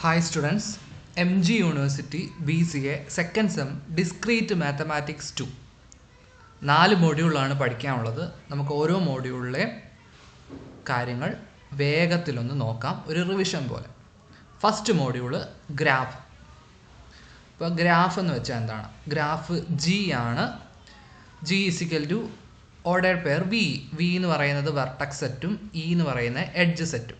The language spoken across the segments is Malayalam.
Hi students, MG University BCA second sem Discrete Mathematics 2 4 മോഡ്യൂളാണ് പഠിക്കാനുള്ളത്. നമുക്ക് ഓരോ മോഡ്യൂളിലെ കാര്യങ്ങൾ വേഗത്തിലൊന്ന് നോക്കാം, ഒരു റിവിഷൻ പോലെ. First module graph. ഇപ്പോൾ ഗ്രാഫ് എന്ന് വെച്ചാൽ എന്താണ്? ഗ്രാഫ് G ആണ്. G = ordered pair V. V എന്ന് പറയുന്നത് വെർട്ടക്സ് സെറ്റും E എന്ന് പറയുന്നത് എഡ്ജ് സെറ്റും.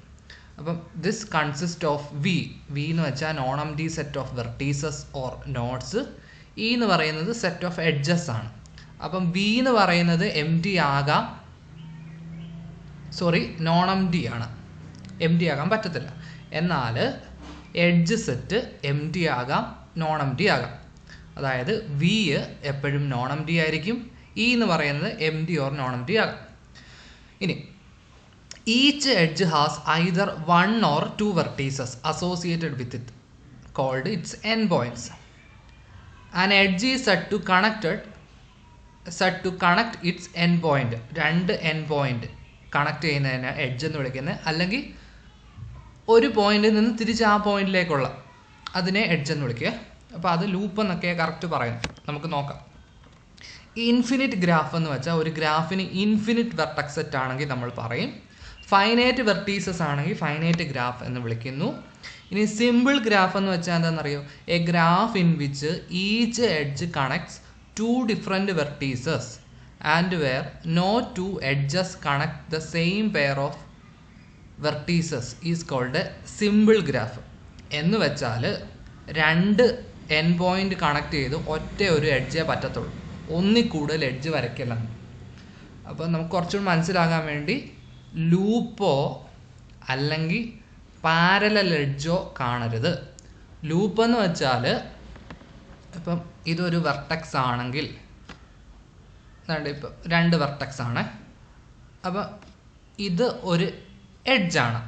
അപ്പം ദിസ് കൺസിസ്റ്റ് ഓഫ് V എന്ന് വെച്ചാൽ non empty set of vertices or nodes. E എന്ന് പറയുന്നത് സെറ്റ് ഓഫ് എഡ്ജസ് ആണ്. അപ്പം V എന്ന് പറയുന്നത് എംപ്റ്റി ആകാം, നോൺ എംപ്റ്റി ആണ്, എംപ്റ്റി ആകാൻ പറ്റത്തില്ല. എന്നാൽ എഡ്ജ് സെറ്റ് എംപ്റ്റി ആകാം, നോൺ എംപ്റ്റി ആകാം. അതായത് V എപ്പോഴും നോൺ എംപ്റ്റി ആയിരിക്കും, E എന്ന് പറയുന്നത് എംപ്റ്റി ഓർ നോൺ എംപ്റ്റി ആകാം. ഇനി each edge has either one or two vertices associated with it, called its endpoints. An edge is said to connect its endpoint. രണ്ട് endpoint കണക്ട് ചെയ്യുന്നതിന് എഡ്ജ് എന്ന് വിളിക്കുന്നത്. അല്ലെങ്കിൽ ഒരു പോയിന്റിൽ നിന്ന് തിരിച്ച് ആ പോയിന്റിലേക്കുള്ള അതിനെ എഡ്ജ് എന്ന് വിളിക്കുക. അപ്പോൾ അത് ലൂപ്പ് എന്നൊക്കെ കറക്റ്റ് പറയുന്നത്. നമുക്ക് നോക്കാം. ഇൻഫിനിറ്റ് ഗ്രാഫ് എന്ന് വെച്ചാൽ ഒരു ഗ്രാഫിന് ഇൻഫിനിറ്റ് വെർട്ടക്സ് സെറ്റ് ആണെങ്കിൽ നമ്മൾ പറയും. ഫൈനൈറ്റ് വെർട്ടീസസ് ആണെങ്കിൽ ഫൈനൈറ്റ് ഗ്രാഫ് എന്ന് വിളിക്കുന്നു. ഇനി സിമ്പിൾ ഗ്രാഫ് എന്ന് വെച്ചാൽ എന്താണെന്നറിയോ? A graph in which each edge connects two different vertices and where no two edges connect the same pair of vertices is called a simple graph. എന്ന് വെച്ചാൽ രണ്ട് എൻ പോയിന്റ് കണക്ട് ചെയ്ത് ഒറ്റ ഒരു എഡ്ജേ പറ്റത്തുള്ളൂ, ഒന്നിൽ കൂടുതൽ എഡ്ജ് വരയ്ക്കില്ല. അപ്പോൾ നമുക്ക് കുറച്ചുകൂടി മനസ്സിലാകാൻ വേണ്ടി ലൂപ്പോ അല്ലെങ്കിൽ പാരലൽ എഡ്ജോ കാണരുത്. ലൂപ്പ് എന്ന് വെച്ചാൽ ഇപ്പം ഇതൊരു വെർട്ടക്സ് ആണെങ്കിൽ ഇപ്പം രണ്ട് വെർട്ടക്സ് ആണ്, അപ്പം ഇത് ഒരു എഡ്ജാണ്.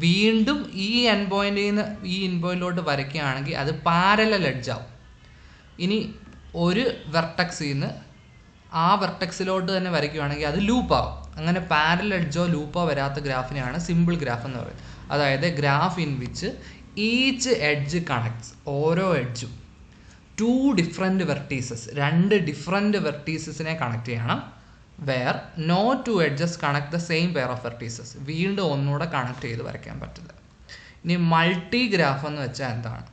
വീണ്ടും ഈ എൻ പോയിന്റിൽ നിന്ന് ഈ എൻ പോയിന്റിലോട്ട് വരയ്ക്കുകയാണെങ്കിൽ അത് പാരലൽ എഡ്ജാവും. ഇനി ഒരു വെർട്ടക്സിൽ നിന്ന് ആ വെർട്ടക്സിലോട്ട് തന്നെ വരയ്ക്കുകയാണെങ്കിൽ അത് ലൂപ്പാവും. അങ്ങനെ പാരലൽ എഡ്ജോ ലൂപ്പോ വരാത്ത ഗ്രാഫിനെയാണ് സിമ്പിൾ ഗ്രാഫ് എന്ന് പറയുന്നത്. അതായത് graph in which each edge connects, ഓരോ എഡ്ജും ടു ഡിഫറെൻറ്റ് വെർട്ടീസസ്, രണ്ട് ഡിഫറെൻറ്റ് വെർട്ടീസസിനെ കണക്ട് ചെയ്യണം. Where no two edges connect the same pair of vertices, വീണ്ടും ഒന്നുകൂടെ കണക്ട് ചെയ്ത് വരയ്ക്കാൻ പറ്റില്ല. ഇനി മൾട്ടി ഗ്രാഫ് എന്ന് വെച്ചാൽ എന്താണ്?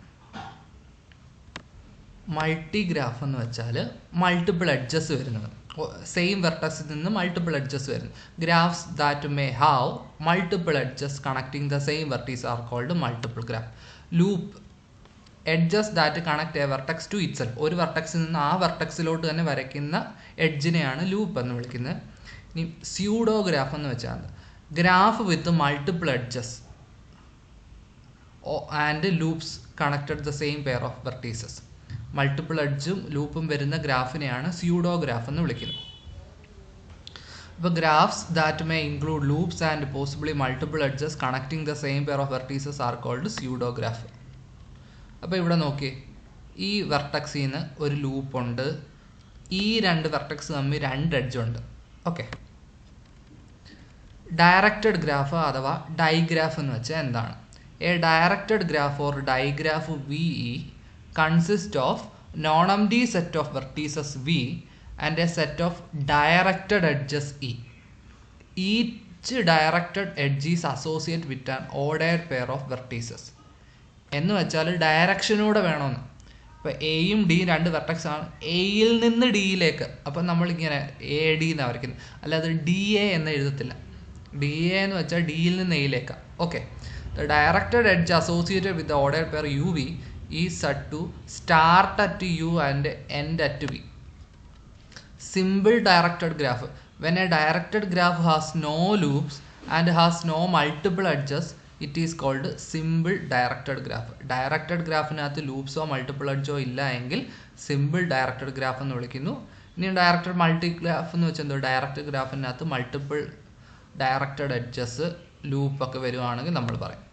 മൾട്ടി ഗ്രാഫ് എന്ന് വെച്ചാൽ മൾട്ടിപ്പിൾ എഡ്ജസ് വരുന്നത്, സെയിം വെർട്ടക്സിൽ നിന്ന് മൾട്ടിപ്പിൾ എഡ്ജസ് വരുന്നു. Graphs that may have multiple edges connecting the same vertices are called multiple graph. Loop edges that connect a vertex to itself, ഒരു വെർട്ടക്സിൽ നിന്ന് ആ വെർട്ടക്സിലോട്ട് തന്നെ വരയ്ക്കുന്ന എഡ്ജിനെയാണ് ലൂപ്പ് എന്ന് വിളിക്കുന്നത്. ഇനി സ്യൂഡോ ഗ്രാഫ് എന്ന് വെച്ചാൽ graph with multiple edges and loops connected the same pair of vertices. Multiple എഡ്ജും ലൂപ്പും വരുന്ന ഗ്രാഫിനെയാണ് സ്യൂഡോ ഗ്രാഫ് എന്ന് വിളിക്കുന്നത്. ഇപ്പോൾ graphs that may include loops and possibly multiple edges connecting the same pair of vertices are called pseudo graph. അപ്പോൾ ഇവിടെ നോക്കിയേ, ഈ വെർട്ടക്സിൽ നിന്ന് ഒരു ലൂപ്പുണ്ട്, ഈ രണ്ട് വെർട്ടക്സ് തമ്മിൽ രണ്ട് എഡ്ജുണ്ട്. ഓക്കെ. ഡയറക്റ്റഡ് ഗ്രാഫ് അഥവാ ഡൈഗ്രാഫ് എന്ന് വെച്ചാൽ എന്താണ്? A directed graph or digraph VE consists of non-empty set of vertices V and a set of directed edges E. Each directed edge is associated with an ordered pair of vertices. എന്ന് വെച്ചാൽ ഡയറക്ഷനൂടെ വേണമെന്ന്. ഇപ്പോൾ എയും ഡിയും രണ്ട് വെർട്ടക്സ് ആണ്, എയിൽ നിന്ന് ഡിയിലേക്ക്. അപ്പം നമ്മളിങ്ങനെ AD എന്ന് വരയ്ക്കുന്നത്, അല്ലാതെ DA എന്ന് എഴുതത്തില്ല. DA എന്ന് വെച്ചാൽ ഡിയിൽ നിന്ന് എയിലേക്കാണ്. Okay. The directed edge associated with the ordered pair UV is said to start at U and end at V. Simple directed graph. When a directed graph has no loops and has no multiple edges, it is called simple directed graph. Directed ഗ്രാഫിനകത്ത് ലൂപ്സോ മൾട്ടിപ്പിൾ എഡ്ജോ ഇല്ല എങ്കിൽ സിമ്പിൾ ഡയറക്റ്റഡ് ഗ്രാഫ് എന്ന് വിളിക്കുന്നു. ഇനി ഡയറക്റ്റഡ് മൾട്ടി ഗ്രാഫ് എന്ന് വെച്ചാൽ എന്തോ? ഡയറക്റ്റഡ് ഗ്രാഫിനകത്ത് മൾട്ടിപ്പിൾ ഡയറക്റ്റഡ് എഡ്ജസ് ലൂപ്പൊക്കെ വരുവാണെങ്കിൽ നമ്മൾ പറയും.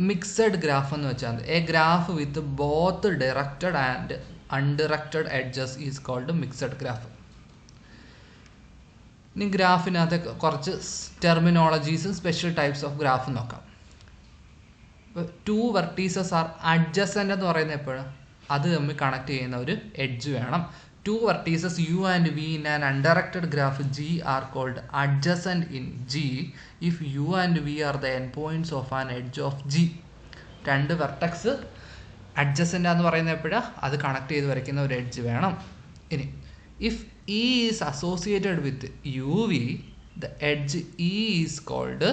മിക്സഡ് ഗ്രാഫ് എന്ന് വെച്ചാൽ a graph with both directed and undirected edges is called mixed graph. ഇനി ഗ്രാഫിനകത്ത് കുറച്ച് ടെർമിനോളജീസും സ്പെഷ്യൽ ടൈപ്സ് ഓഫ് ഗ്രാഫ് നോക്കാം. ടു വെർട്ടീസസ് ആർ അഡ്ജസൻ്റ് എന്ന് പറയുന്നത് എപ്പോഴും അത് തമ്മിൽ കണക്ട് ചെയ്യുന്ന ഒരു എഡ്ജ് വേണം. Two vertices U and v in an undirected graph G are called adjacent in G if u and V are the end points of an edge of G. രണ്ട് വെർട്ടക്സ് അഡ്ജസൻ്റ് എന്ന് പറയുന്നത് എപ്പോഴാണ് അത് കണക്ട് ചെയ്ത് വരയ്ക്കുന്ന ഒരു എഡ്ജ് വേണം. ഇനി if e is associated with u v the edge e is called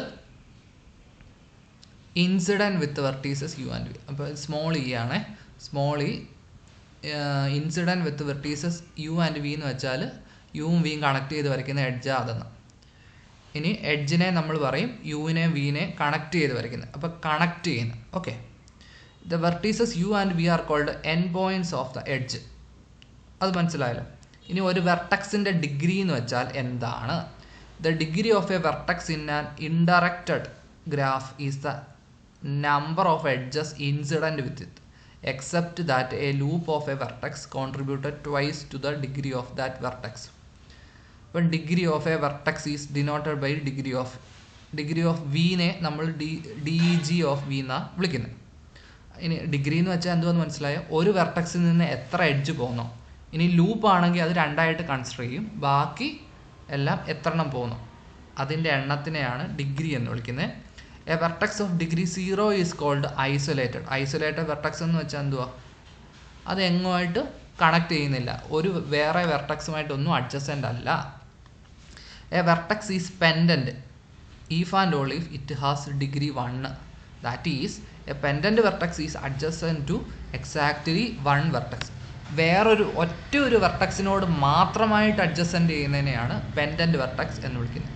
incident with vertices U and v. അപ്പോൾ സ്മോൾ ഇ ആണ്. Small e incident with vertices U and v എന്ന് വെച്ചാൽ യുവും വിയും കണക്ട് ചെയ്ത് വരയ്ക്കുന്ന എഡ്ജാണ് അതെന്ന്. ഇനി എഡ്ജിനെ നമ്മൾ പറയും യുവിനെ വിനെ കണക്ട് ചെയ്ത് വരയ്ക്കുന്നത്. അപ്പോൾ കണക്ട് ചെയ്യുന്നത്. Okay, the vertices U and V are called end points of the edge. അത് മനസ്സിലായല്ലോ. ഇനി ഒരു വെർട്ടക്സിൻ്റെ ഡിഗ്രി എന്ന് വെച്ചാൽ എന്താണ്? The degree of a vertex in an undirected graph is the number of edges incident with it except that a loop of a vertex contributed twice to the degree of that vertex. When degree of a vertex is denoted by degree of v നെ നമ്മൾ deg of v എന്നാ വിളിക്കുന്നത്. ഇനി ഡിഗ്രി എന്ന് വെച്ചാൽ എന്തുവെന്ന് മനസ്സിലായോ? ഒരു വെർട്ടക്സിൽ നിന്ന് എത്ര എഡ്ജ് പോകുന്നോ. ഇനി ലൂപ്പ് ആണെങ്കിൽ അത് രണ്ടായിട്ട് കൺസിഡർ ചെയ്യും. ബാക്കി എല്ലാം എത്ര എണ്ണം പോകുന്നു അതിൻ്റെ എണ്ണത്തിനെയാണ് ഡിഗ്രി എന്ന് വിളിക്കുന്നത്. A vertex of degree 0 is called isolated. Isolated vertex എന്ന് വെച്ചാൽ എന്തുവാ? അത് എങ്ങുമായിട്ട് കണക്ട് ചെയ്യുന്നില്ല, ഒരു വേറെ വെർട്ടക്സുമായിട്ടൊന്നും അഡ്ജസൻ്റ് അല്ല. A vertex is pendant if and only if it has degree 1. That is, a pendant vertex is adjacent to exactly one vertex. വേറൊരു ഒറ്റ ഒരു വെർട്ടക്സിനോട് മാത്രമായിട്ട് അഡ്ജസൻ്റ് ചെയ്യുന്നതിനെയാണ് പെൻഡൻറ്റ് വെർട്ടക്സ് എന്ന് വിളിക്കുന്നത്.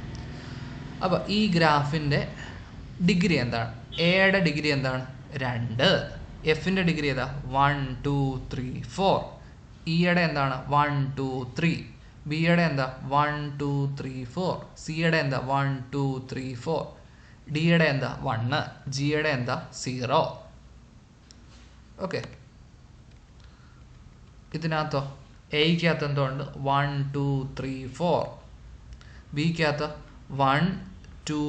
അപ്പോൾ ഈ ഗ്രാഫിൻ്റെ ഡിഗ്രി എന്താണ്? എയുടെ ഡിഗ്രി എന്താണ്? 2. എഫിൻ്റെ ഡിഗ്രി ഏതാ? 1 2 3 4. ഇയുടെ എന്താണ്? 1 2 3. ബിയുടെ എന്താ? 1 2 3 4. സിയുടെ എന്താ? 1 2 3 4. ഡിയുടെ എന്താ? 1. ജിയുടെ എന്താ? 0. ഓക്കെ, ഇതിനകത്തോ എയ്ക്കകത്ത് എന്തോ ഉണ്ട്? 1 2 3 4. ബിക്കകത്ത് 1 2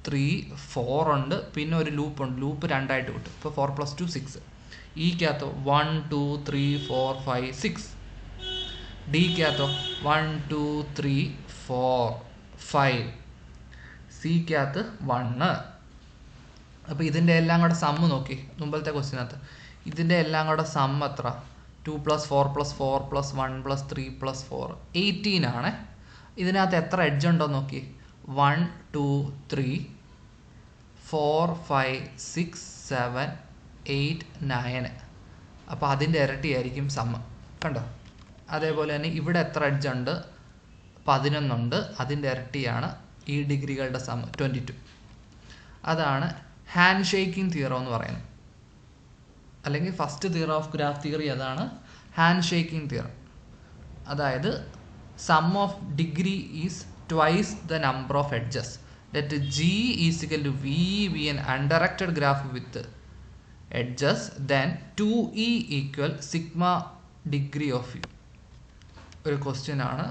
3 4 ഉണ്ട്. പിന്നെ ഒരു ലൂപ്പ് ഉണ്ട്, ലൂപ്പ് രണ്ടായിട്ട് കിട്ടും. ഇപ്പോൾ 4 + 2 6. ഇക്കകത്തോ 1 2 3 4 5 6. ഡിക്കകത്തോ 1 2 3 4 5. സിക്കകത്ത് 1. അപ്പോൾ ഇതിൻ്റെ എല്ലാം കൂടെ സമ്മ് നോക്കി മുമ്പത്തെ ക്വസ്റ്റ്യനകത്ത്. ഇതിൻ്റെ എല്ലാം കൂടെ സമ്മ് എത്ര? 2 + 4 + 4 + 1 + 3 + 4 18 ആണ്. ഇതിനകത്ത് എത്ര എഡ്ജ് ഉണ്ടോ നോക്കി. 1 2 3 4 5 6 7 8 9. അപ്പോൾ അതിൻ്റെ ഇരട്ടിയായിരിക്കും സമ്മ്. കണ്ടോ? അതേപോലെ തന്നെ ഇവിടെ എത്ര എഡ്ജ് ഉണ്ട്? 11 ഉണ്ട്. അതിൻ്റെ ഇരട്ടിയാണ് ഈ ഡിഗ്രികളുടെ സമ്മ് 22. അതാണ് ഹാൻഡ് ഷേക്കിംഗ് തിയറം എന്ന് പറയുന്നത്. അല്ലെങ്കിൽ first theorem of graph theory അതാണ് ഹാൻഡ് ഷേക്കിംഗ് തിയറം. അതായത് sum of degree is twice the number of edges. Let G is equal to V an undirected graph with edges, then 2E equal sigma degree of U. ഒരു ക്വസ്റ്റ്യൻ ആണ്.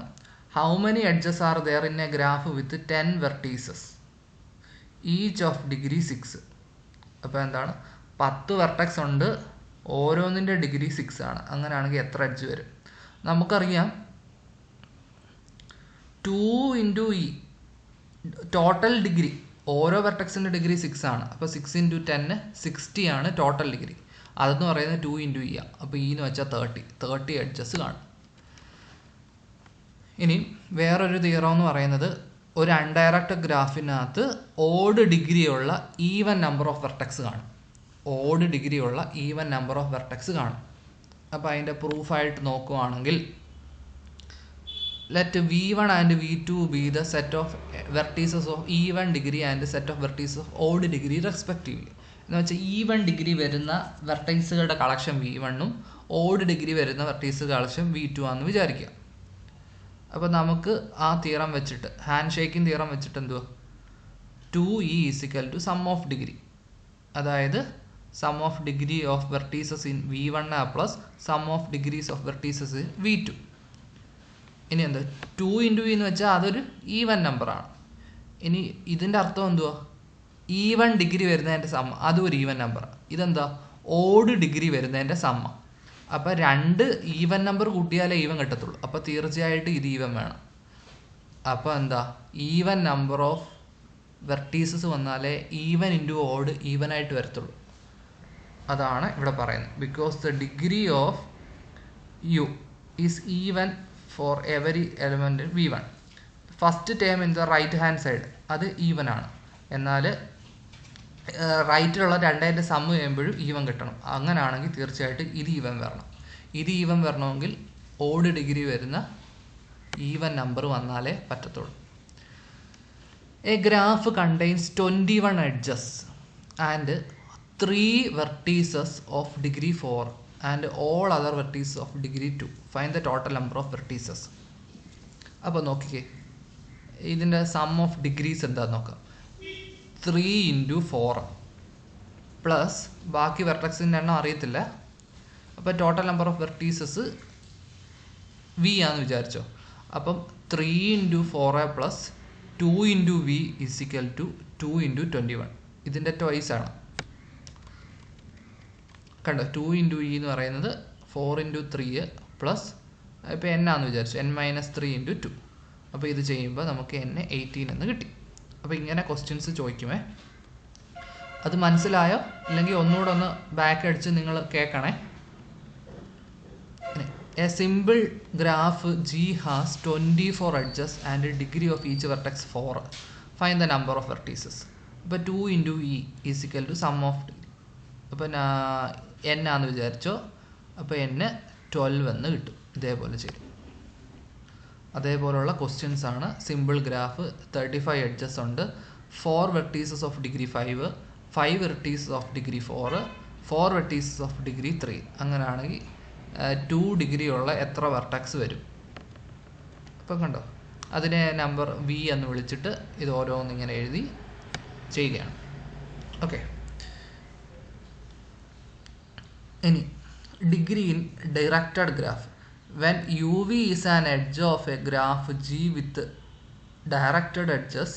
How many edges are there in a graph with 10 vertices each of degree 6. അപ്പോൾ എന്താണ്? 10 വെർട്ടക്സ് ഉണ്ട്, ഓരോന്നിൻ്റെ ഡിഗ്രി 6 ആണ്. അങ്ങനെയാണെങ്കിൽ എത്ര എഡ്ജ് വരും? നമുക്കറിയാം 2 × E ടോട്ടൽ ഡിഗ്രി, ഓരോ വെർട്ടക്സിൻ്റെ ഡിഗ്രി 6 ആണ്. അപ്പോൾ 6 × 10 60 ആണ് ടോട്ടൽ ഡിഗ്രി. അതെന്ന് പറയുന്നത് 2 × E ആണ്. അപ്പോൾ E എന്ന് വെച്ചാൽ 30 എഡ്ജസ് കാണും. ഇനി വേറൊരു തിയറം എന്ന് പറയുന്നത് ഒരു അൺഡയറക്റ്റഡ് ഗ്രാഫിനകത്ത് ഓഡ് ഡിഗ്രിയുള്ള ഈവൻ നമ്പർ ഓഫ് വെർട്ടക്സ് കാണും. ഓഡ് ഡിഗ്രിയുള്ള ഈവൻ നമ്പർ ഓഫ് വെർട്ടക്സ് കാണും. അപ്പോൾ അതിൻ്റെ പ്രൂഫായിട്ട് നോക്കുവാണെങ്കിൽ let v1 and v2 be the set of vertices of even degree and set of vertices of odd degree respectively. എന്ന് വെച്ചാൽ ഈവൻ ഡിഗ്രി വരുന്ന വെർട്ടൈസുകളുടെ കളക്ഷൻ v1ഉം ഓഡ് ഡിഗ്രി വരുന്ന വെർട്ടൈസ് കളക്ഷൻ v2 ആണെന്ന് വിചാരിക്കുക. അപ്പോൾ നമുക്ക് ആ തിയറം വെച്ചിട്ട് ഹാൻഡ് ഷേക്കിംഗ് തിയറം വെച്ചിട്ട് എന്തുവാ? 2E is equal to sum of degree. അതായത് sum of degree of vertices in v1 plus sum of degrees of vertices in v2. ഇനി എന്താ? 2 × E എന്ന് വെച്ചാൽ അതൊരു ഈവൻ നമ്പറാണ്. ഇനി ഇതിൻ്റെ അർത്ഥം എന്തുവാ? ഈവൻ ഡിഗ്രി വരുന്നതിൻ്റെ സമ്മ അതും ഒരു ഈവൻ നമ്പർ. ഇതെന്താ ഓഡ് ഡിഗ്രി വരുന്നതിൻ്റെ സമ്മ. അപ്പോൾ 2 ഈവൻ നമ്പർ കൂട്ടിയാലേ ഈവൻ കിട്ടത്തുള്ളൂ. അപ്പോൾ തീർച്ചയായിട്ടും ഇത് ഈവൻ വേണം. അപ്പോൾ എന്താ ഈവൻ നമ്പർ ഓഫ് വെർട്ടീസസ് വന്നാലേ ഈവൻ ഇൻറ്റു ഓഡ് ഈവൻ ആയിട്ട് വരത്തുള്ളൂ. അതാണ് ഇവിടെ പറയുന്നത്. Because the degree of u is even for every element v1. First term in the right hand side അത് ഈവൻ ആണ്. എന്നാൽ റൈറ്റിലുള്ള രണ്ടതിൻ്റെ സമ്മ് ചെയ്യുമ്പോഴും ഈവൻ കിട്ടണം. അങ്ങനെയാണെങ്കിൽ തീർച്ചയായിട്ടും ഇത് ഈവൻ വരണം. ഇത് ഈവൻ വരണമെങ്കിൽ ഓഡ് ഡിഗ്രി വരുന്ന ഈവൻ നമ്പർ വന്നാലേ പറ്റത്തുള്ളൂ. A graph contains 21 edges and 3 vertices of degree 4 and all other vertices of degree 2. Find the total number of vertices. അപ്പോൾ നോക്കിക്കേ, ഇതിൻ്റെ സം ഓഫ് ഡിഗ്രീസ് എന്താന്ന് നോക്കാം. 3 × 4 പ്ലസ് ബാക്കി വെർട്ടക്സിൻ്റെ എണ്ണം അറിയത്തില്ല. അപ്പോൾ total number of vertices v ആണെന്ന് വിചാരിച്ചോ. അപ്പം 3 × 4 പ്ലസ് 2 × v = 2 × 21. ഇതിൻ്റെ ട്വൈസ് ആണ്. കണ്ടോ, 2 × e എന്ന് പറയുന്നത് 4 × 3 പ്ലസ് ഇപ്പോൾ n ആണെന്ന് വിചാരിച്ചു, n - 3 × 2. അപ്പോൾ ഇത് ചെയ്യുമ്പോൾ നമുക്ക് n 18 എന്ന് കിട്ടി. അപ്പോൾ ഇങ്ങനെ ക്വസ്റ്റ്യൻസ് ചോദിക്കുമേ. അത് മനസ്സിലായോ? ഇല്ലെങ്കിൽ ഒന്നുകൂടെ ഒന്ന് ബാക്ക് അടിച്ച് നിങ്ങൾ കേൾക്കണേ. A simple graph G has 24 edges and degree of each vertex 4. Find the number of vertices. അപ്പോൾ 2 × e = sum of degree. അപ്പോൾ n ആണെന്ന് വിചാരിച്ചോ. അപ്പോൾ n 12 എന്ന് കിട്ടും. ഇതേപോലെ ചെയ്യും. അതേപോലുള്ള ക്വസ്റ്റ്യൻസ് ആണ്. സിമ്പിൾ ഗ്രാഫ് 35 എഡ്ജസ് ഉണ്ട്, 4 vertices of degree 5, 5 vertices of degree 4, 4 vertices of degree 3. അങ്ങനെയാണെങ്കിൽ 2 ഡിഗ്രി ഉള്ള എത്ര വെർട്ടക്സ് വരും? അപ്പോൾ കണ്ടോ, അതിനെ നമ്പർ v എന്ന് വിളിച്ചിട്ട് ഇത് ഓരോന്നിങ്ങനെ എഴുതി ചെയ്യുകയാണ്. ഓക്കെ, ഇനി degree in directed graph. When uv is an edge of a graph G with directed edges,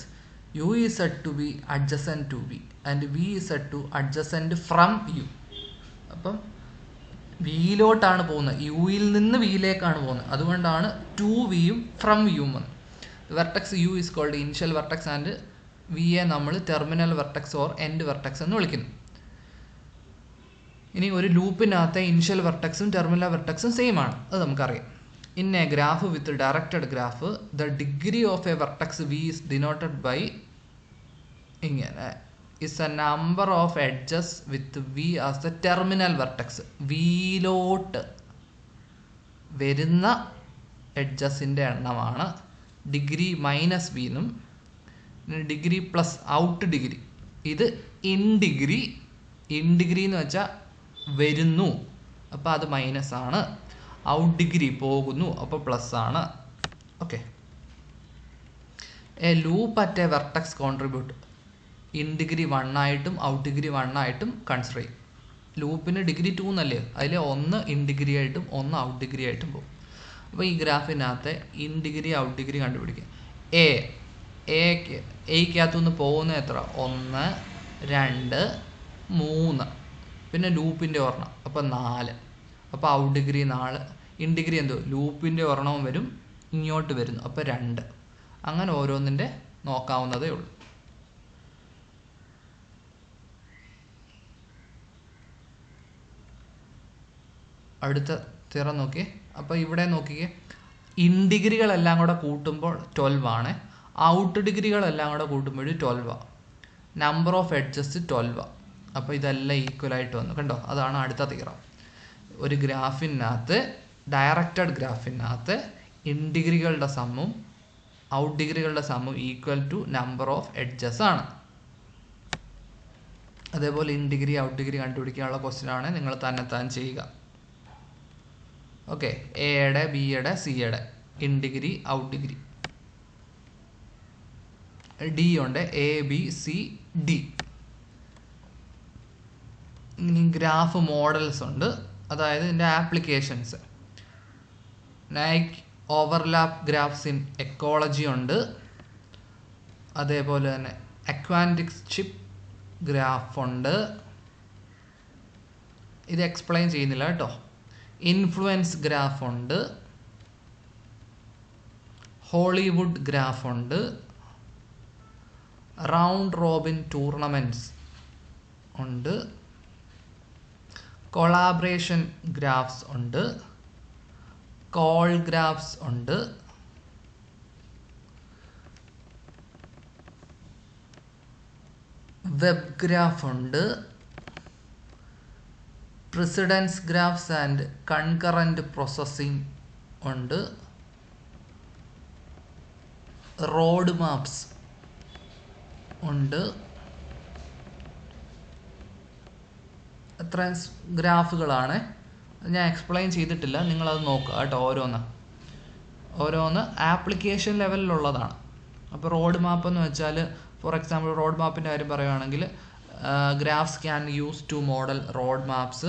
u is said to be adjacent to v and v is said to adjacent from u. അപ്പം വിയിലോട്ടാണ് പോകുന്നത്, യുയിൽ നിന്ന് വിയിലേക്കാണ് പോകുന്നത്. അതുകൊണ്ടാണ് 2v ഫ്രം വിയും വന്നത്. Vertex u is called initial vertex and വിയെ നമ്മൾ terminal vertex or end vertex എന്ന് വിളിക്കുന്നു. ഇനി ഒരു ലൂപ്പിനകത്തെ ഇനിഷ്യൽ വെർട്ടക്സും ടെർമിനൽ വെർട്ടക്സും സെയിം ആണ്, അത് നമുക്കറിയാം. In a graph with directed graph the degree of a vertex v is denoted by ഇങ്ങനെ is a number of edges with v as the terminal vertex. വിയിലോട്ട് വരുന്ന എഡ്ജസിൻ്റെ എണ്ണമാണ് ഡിഗ്രി മൈനസ് വി എന്നും ഡിഗ്രി പ്ലസ് ഔട്ട് ഡിഗ്രി. ഇത് ഇൻ ഡിഗ്രി എന്ന് വെച്ചാൽ വരുന്നു, അപ്പോൾ അത് മൈനസ് ആണ്. ഔട്ട് ഡിഗ്രി പോകുന്നു, അപ്പോൾ പ്ലസ് ആണ്. Okay, A loop at A vertex contribute in degree 1 ആയിട്ടും ഔട്ട് ഡിഗ്രി 1 ആയിട്ടും കൺസിഡർ ചെയ്യും. ലൂപ്പിന് ഡിഗ്രി 2 എന്നല്ലേ, അതിൽ ഒന്ന് ഇൻ ഡിഗ്രി ആയിട്ടും ഒന്ന് ഔട്ട് ഡിഗ്രി ആയിട്ടും പോകും. അപ്പോൾ ഈ ഗ്രാഫിനകത്ത് ഇൻ ഡിഗ്രി ഔട്ട് ഡിഗ്രി കണ്ടുപിടിക്കുക. എക്കകത്തുനിന്ന് പോകുന്ന എത്ര? 1 2 3, പിന്നെ ലൂപ്പിൻ്റെ ഒരെണ്ണം, അപ്പോൾ 4. അപ്പോൾ ഔട്ട് ഡിഗ്രി 4, ഇൻ ഡിഗ്രി എന്തോ ലൂപ്പിൻ്റെ ഒരെണ്ണവും വരും, ഇങ്ങോട്ട് വരുന്നു, അപ്പോൾ 2. അങ്ങനെ ഓരോന്നിൻ്റെ നോക്കാവുന്നതേ ഉള്ളൂ. അടുത്ത തിറ നോക്കിയേ. അപ്പോൾ ഇവിടെ നോക്കിക്കേ, ഇൻ ഡിഗ്രികളെല്ലാം കൂടെ കൂട്ടുമ്പോൾ 12 ആണ്, ഔട്ട് ഡിഗ്രികളെല്ലാം കൂടെ കൂട്ടുമ്പോൾ 12 ആണ്. നമ്പർ ഓഫ് എഡ്ജസ് 12 ആണ്. അപ്പോൾ ഇതെല്ലാം ഈക്വലായിട്ട് വന്നു, കണ്ടോ? അതാണ് അടുത്ത തിയറം. ഒരു ഗ്രാഫിനകത്ത് ഡയറക്റ്റഡ് ഗ്രാഫിനകത്ത് ഇൻ ഡിഗ്രികളുടെ സമ്മും ഔട്ട് ഡിഗ്രികളുടെ സമ്മും equal to number of edges ആണ്. അതേപോലെ ഇൻ ഡിഗ്രി ഔട്ട് ഡിഗ്രി കണ്ടുപിടിക്കാനുള്ള ക്വസ്റ്റ്യൻ ആണ്, നിങ്ങൾ തന്നെത്താൻ ചെയ്യുക. ഓക്കെ, എയുടെ ബിയുടെ സിയുടെ in degree out degree. D ഉണ്ട്, എ ബി സി ഡി. ഇനി ഗ്രാഫ് മോഡൽസ് ഉണ്ട്, അതായത് ഇതിൻ്റെ applications. Niche overlap graphs in ecology ഉണ്ട്, അതേപോലെ തന്നെ അക്വാന്റിക് ഷിപ്പ് ഗ്രാഫ് ഉണ്ട്. ഇത് എക്സ്പ്ലെയിൻ ചെയ്യുന്നില്ല കേട്ടോ. ഇൻഫ്ലുവൻസ് ഗ്രാഫ് ഉണ്ട്, ഹോളിവുഡ് ഗ്രാഫ് ഉണ്ട്, റൗണ്ട് റോബിൻ ടൂർണമെൻറ്റ്സ് ഉണ്ട്, കൊളാബറേഷൻ ഗ്രാഫ്സ് ഉണ്ട്, കോൾ ഗ്രാഫ്സ് ഉണ്ട്, വെബ് ഗ്രാഫ് ഉണ്ട്, precedence graphs and concurrent processing ഉണ്ട്, റോഡ് മാപ്സ് ഉണ്ട്. അത്രയും ഗ്രാഫുകളാണ്. ഞാൻ എക്സ്പ്ലെയിൻ ചെയ്തിട്ടില്ല, നിങ്ങളത് നോക്കുക കേട്ടോ. ഓരോന്ന് ആപ്ലിക്കേഷൻ ലെവലിലുള്ളതാണ്. അപ്പോൾ റോഡ് മാപ്പ് എന്ന് വെച്ചാൽ, ഫോർ എക്സാമ്പിൾ റോഡ് മാപ്പിൻ്റെ കാര്യം പറയുകയാണെങ്കിൽ, graphs can use to model road maps.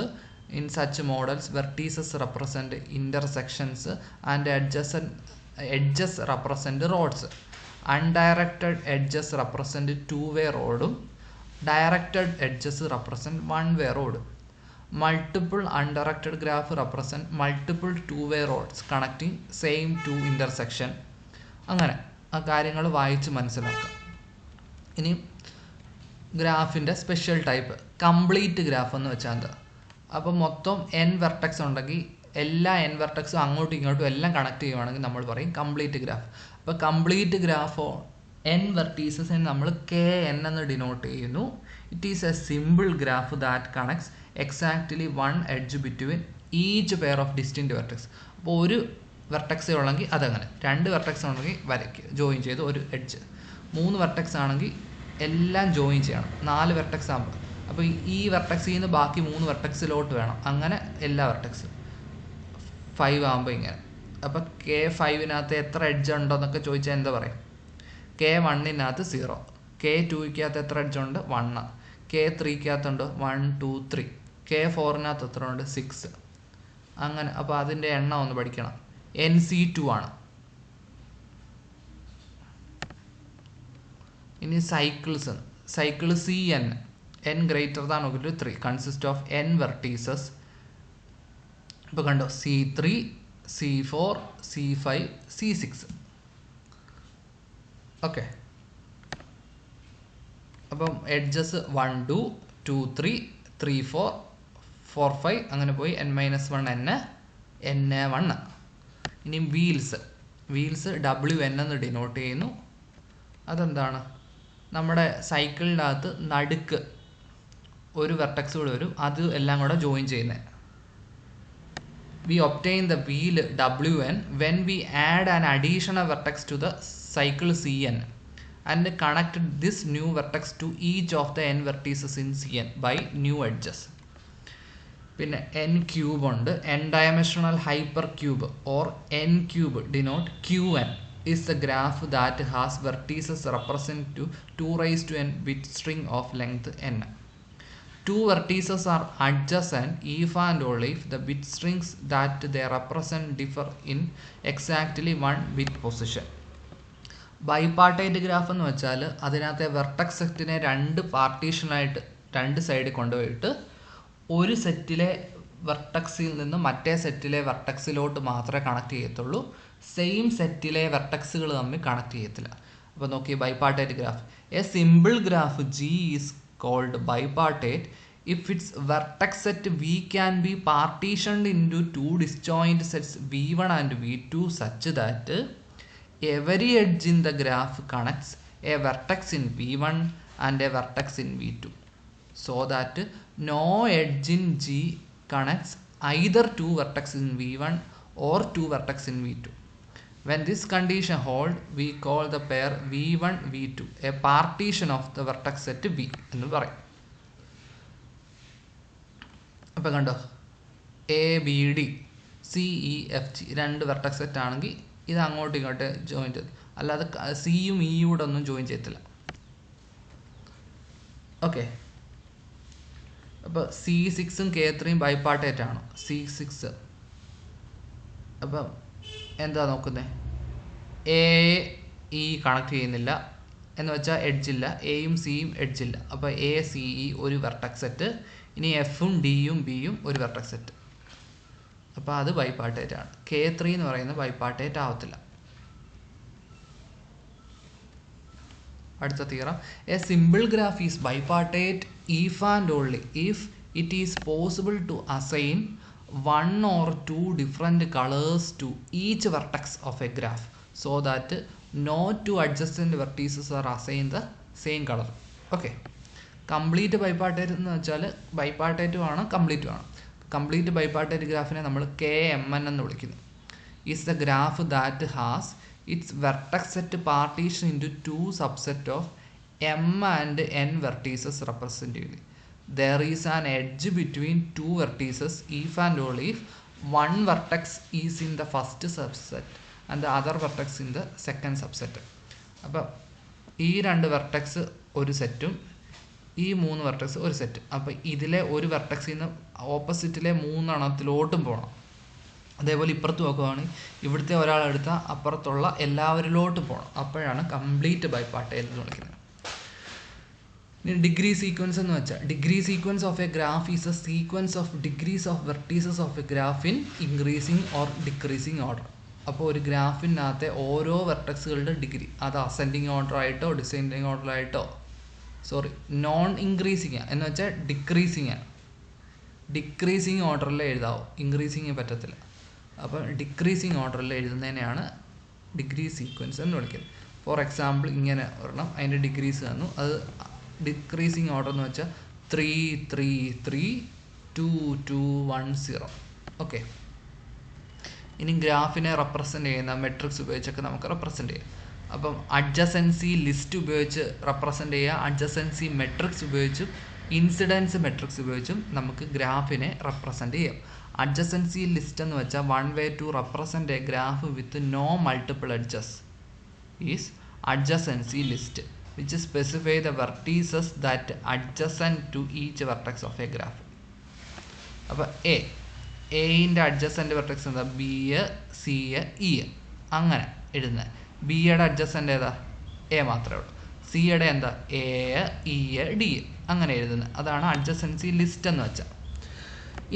In such models, vertices represent intersections and edges represent roads. Undirected edges represent two-way road. Directed edges represent one-way road. Multiple undirected graph represent multiple two-way roads connecting same two intersection. അങ്ങനെ ആ കാര്യങ്ങൾ വായിച്ച് മനസ്സിലാക്കാം. ഇനി ഗ്രാഫിൻ്റെ സ്പെഷ്യൽ ടൈപ്പ് കംപ്ലീറ്റ് ഗ്രാഫ് എന്ന് വെച്ചാൽ എന്താ? അപ്പോൾ മൊത്തം n വെർട്ടെക്സ് ഉണ്ടെങ്കിൽ എല്ലാ n വെർട്ടെക്സും അങ്ങോട്ടും ഇങ്ങോട്ടും എല്ലാം കണക്ട് ചെയ്യുവാണെങ്കിൽ നമ്മൾ പറയും കംപ്ലീറ്റ് ഗ്രാഫ്. അപ്പോൾ കംപ്ലീറ്റ് ഗ്രാഫോ n വെർട്ടീസസിനെ നമ്മൾ kn എന്ന് ഡിനോട്ട് ചെയ്യുന്നു. It is a simple graph that connects exactly one edge between each pair of distinct vertex. അപ്പോൾ ഒരു വെർട്ടെക്സ് ഉള്ളെങ്കിൽ അതങ്ങനെ, രണ്ട് വെർട്ടെക്സ് ഉണ്ടെങ്കിൽ വരയ്ക്കുക ജോയിൻ ചെയ്ത് ഒരു എഡ്ജ്. മൂന്ന് വെർട്ടെക്സ് ആണെങ്കിൽ എല്ലാം ജോയിൻ ചെയ്യണം. 4 വെർട്ടെക്സ് ആകുമ്പോൾ അപ്പോൾ ഈ വെർട്ടെക്സിൽ നിന്ന് ബാക്കി 3 വെർട്ടെക്സിലോട്ട് വേണം. അങ്ങനെ എല്ലാ വെർട്ടെക്സ് 5 ആകുമ്പോൾ ഇങ്ങനെ. അപ്പോൾ K5-നകത്ത് എത്ര എഡ്ജ് ഉണ്ടോ എന്നൊക്കെ ചോദിച്ചാൽ എന്താ പറയും? K1-നകത്ത് 0, K2-ക്കകത്ത് എത്ര എഡ്ജ് ഉണ്ട്? 1, K3-ക്കകത്തുണ്ട് 1 2 3, K4-നകത്ത് എത്ര ഉണ്ട്? 6. അങ്ങനെ. അപ്പോൾ അതിൻ്റെ എണ്ണം ഒന്ന് പഠിക്കണം. NC2 ആണ്. ഇനി cycles. Cycle CN, n greater than or equal to 3, consist of n vertices. ഇപ്പോൾ കണ്ടോ, C3, C4, C5, C6. Okay. അപ്പം എഡ്ജസ് 1 2 2 3 3 4 4 5 അങ്ങനെ പോയി n-1 n1. ഇനി വീൽസ് WN എന്ന് ഡിനോട്ട് ചെയ്യുന്നു. അതെന്താണ്? നമ്മുടെ സൈക്കിളിൻ്റെ അകത്ത് നടുക്ക് ഒരു വെർട്ടെക്സ് കൂടെ വരും, അത് എല്ലാം കൂടെ ജോയിൻ ചെയ്യുന്നത്. We obtain the wheel WN when we add an additional vertex to the cycle CN and connect this new vertex to each of the n vertices in CN by new edges. പിന്നെ n ക്യൂബ് ഉണ്ട്. n dimensional hypercube or n cube denote QN is the graph that has vertices represent to 2 raised to n bit string of length n. Two vertices are adjacent if and only if the bit strings that they represent differ in exactly 1 bit position. Bipartite graph എന്ന് വെച്ചാൽ അതിനകത്തെ വെർട്ടെക്സ് സെറ്റിനെ 2 പാർട്ടീഷനായിട്ട് 2 സൈഡിൽ കൊണ്ടുപോയിട്ട് ഒരു സെറ്റിലെ വെർട്ടെക്സിൽ നിന്ന് മറ്റേ സെറ്റിലെ വെർട്ടെക്സിലോട്ട് മാത്രമേ കണക്ട് ചെയ്യത്തുള്ളൂ. സെയിം സെറ്റിലെ വെർട്ടെക്സുകൾ തമ്മിൽ കണക്ട് ചെയ്യത്തില്ല. അപ്പോൾ നോക്കി, bipartite graph. A simple graph G is called bipartite if its vertex set V can be partitioned into 2 disjoint sets V1 and V2 such that every edge in the graph connects a vertex in V1 and a vertex in V2, so that no edge in G connects either 2 vertex in V1 or 2 vertex in V2. When this condition hold, we call the pair V1 V2 a partition of the vertex set V എന്ന് പറയും. അപ്പോൾ കണ്ടോ, ABD CEFG 2 വെർട്ടെക്സ് സെറ്റ് ആണെങ്കിൽ ഇത് അങ്ങോട്ടും ഇങ്ങോട്ട് ജോയിൻ ചെയ്ത്, അല്ലാതെ സിയും ഇയും കൂടെ ഒന്നും ജോയിൻ ചെയ്യത്തില്ല. ഓക്കെ. അപ്പോൾ C6ഉം K3യും ബൈപാർട്ടൈറ്റ് ആണ്. C6 അപ്പം എന്താ നോക്കുന്നത്? A E കണക്ട് ചെയ്യുന്നില്ല, എന്ന് വെച്ചാൽ എഡ്ജില്ല, എയും സിയും എഡ്ജില്ല. അപ്പോൾ എ സി ഇ ഒരു വെർട്ടക്സ് സെറ്റ്. ഇനി എഫും ഡിയും ബിയും ഒരു വെർട്ടക്സ് സെറ്റ്. അപ്പോൾ അത് ബൈപാർട്ടേറ്റ് ആണ്. K3 എന്ന് പറയുന്നത് ബൈപാർട്ടേറ്റ് ആവത്തില്ല. അടുത്ത theorem, a simple graph is bipartite if and only if it is possible to assign 1 or 2 different colors to each vertex of a graph so that no two adjacent vertices are assigned the same color. Okay, complete bipartite എന്ന് വെച്ചാൽ ബൈപാർട്ടേറ്റും ആണ് കംപ്ലീറ്റും ആണ്. കംപ്ലീറ്റ് ബൈപാർട്ടേറ്റ് ഗ്രാഫിനെ നമ്മൾ KMN എന്ന് വിളിക്കുന്നു. Is the graph that has it's vertex set partition into 2 subset of M and N vertices representatively. There is an edge between 2 vertices if and only if one vertex is in the first subset and the other vertex in the second subset. അപ്പോൾ ഈ 2 വെർട്ടക്സ് ഒരു സെറ്റും ഈ 3 വെർട്ടക്സ് ഒരു സെറ്റ്. അപ്പോൾ ഇതിലെ ഒരു വെർട്ടക്സിൽ നിന്ന് ഓപ്പോസിറ്റിലെ 3 എണ്ണത്തിലോട്ടും പോകണം. അതേപോലെ ഇപ്പുറത്ത് നോക്കുകയാണെങ്കിൽ ഇവിടുത്തെ ഒരാളെടുത്ത അപ്പുറത്തുള്ള എല്ലാവരിലോട്ടും പോകണം. അപ്പോഴാണ് കംപ്ലീറ്റ് ബൈപാർട്ടേറ്റ് എന്ന് വിളിക്കുന്നത്. ഡിഗ്രി സീക്വൻസ് എന്ന് വെച്ചാൽ degree sequence of a graph is a sequence of degrees of vertices of a graph in increasing or decreasing order. അപ്പോൾ ഒരു ഗ്രാഫിനകത്തെ ഓരോ വെർട്ടക്സുകളുടെ ഡിഗ്രി അത് അസെൻഡിങ് ഓർഡർ ആയിട്ടോ ഡിസെൻഡിങ് ഓർഡറായിട്ടോ നോൺ ഇൻക്രീസിങ് എന്ന് വെച്ചാൽ ഡിക്രീസിങ് ആണ്. ഡിക്രീസിങ് ഓർഡറിൽ എഴുതാവോ, ഇൻക്രീസിങ് പറ്റത്തില്ല. അപ്പോൾ ഡിക്രീസിങ് ഓർഡറിൽ എഴുതുന്നതിനെയാണ് ഡിഗ്രി സീക്വൻസ് എന്ന് വിളിക്കുന്നത്. ഫോർ എക്സാമ്പിൾ ഇങ്ങനെ ഒരെണ്ണം അതിൻ്റെ ഡിഗ്രീസ് തന്നു, അത് ഡിക്രീസിങ് ഓർഡർ എന്ന് വെച്ചാൽ 3 3 3 2 2 1 0. ഓക്കെ, ഇനി ഗ്രാഫിനെ റെപ്രസെൻ്റ് ചെയ്യുന്ന മെട്രിക്സ് ഉപയോഗിച്ചൊക്കെ നമുക്ക് റെപ്രസെൻ്റ് ചെയ്യാം. അപ്പം അഡ്ജസൻസി ലിസ്റ്റ് ഉപയോഗിച്ച് റെപ്രസെൻ്റ് ചെയ്യുക, അഡ്ജസൻസി മെട്രിക്സ് ഉപയോഗിച്ചും ഇൻസിഡൻസ് മെട്രിക്സ് ഉപയോഗിച്ചും നമുക്ക് ഗ്രാഫിനെ റെപ്രസെൻ്റ് ചെയ്യാം. അഡ്ജസൻസി ലിസ്റ്റ് എന്ന് വെച്ചാൽ 1 way to represent a graph with no multiple edges is adjacency list, which specify the vertices that adjacent to each vertex of a graph. അപ്പോൾ എയിൻ്റെ അഡ്ജസൻറ്റ് വെർട്ടെക്സ് എന്താ, ബി സി ഇ അങ്ങനെ എഴുതുന്നത്. ബിയുടെ അഡ്ജസൻറ്റ് ഏതാ, എ മാത്രമേ ഉള്ളൂ. സിയുടെ എന്താ, എ ഇ ഡി അങ്ങനെ എഴുതുന്നത്. അതാണ് അഡ്ജസൻസി ലിസ്റ്റ് എന്ന് വെച്ചാൽ.